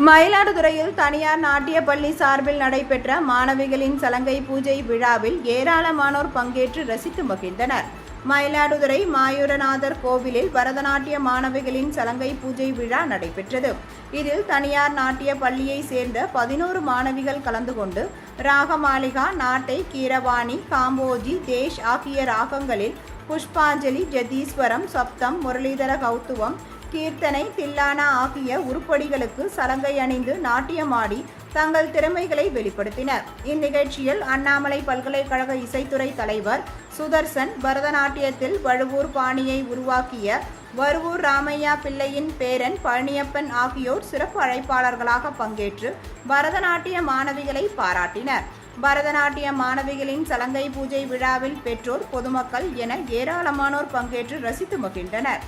மயிலாடுதுறையில் தனியார் நாட்டிய பள்ளி சார்பில் நடைபெற்ற மாணவிகளின் சலங்கை பூஜை விழாவில் ஏராளமானோர் பங்கேற்று ரசித்து மகிழ்ந்தனர். மயிலாடுதுறை மாயூரநாதர் கோவிலில் பரதநாட்டிய மாணவிகளின் சலங்கை பூஜை விழா நடைபெற்றது. இதில் தனியார் நாட்டிய பள்ளியை சேர்ந்த 11 மாணவிகள் கலந்து கொண்டு ராகமாலிகா, நாட்டை, கீரவாணி, காம்போஜி, தேஷ் ஆகிய ராகங்களில் புஷ்பாஞ்சலி, ஜதீஸ்வரம், சப்தம், முரளிதர கௌத்துவம், கீர்த்தனை, தில்லானா ஆகிய உருப்படிகளுக்கு சலங்கை அணிந்து நாட்டியமாடி தங்கள் திறமைகளை வெளிப்படுத்தினர். இந்நிகழ்ச்சியில் அண்ணாமலை பல்கலைக்கழக இசைத்துறை தலைவர் சுதர்சன், பரதநாட்டியத்தில் வழுவூர் பாணியை உருவாக்கிய வருவூர் ராமையா பிள்ளையின் பேரன் பழனியப்பன் ஆகியோர் சிறப்பு அழைப்பாளர்களாக பங்கேற்று பரதநாட்டிய மாணவிகளை பாராட்டினர். பரதநாட்டிய மாணவிகளின் சலங்கை பூஜை விழாவில் பெற்றோர், பொதுமக்கள் என ஏராளமானோர் பங்கேற்று ரசித்து மகிழ்ந்தனர்.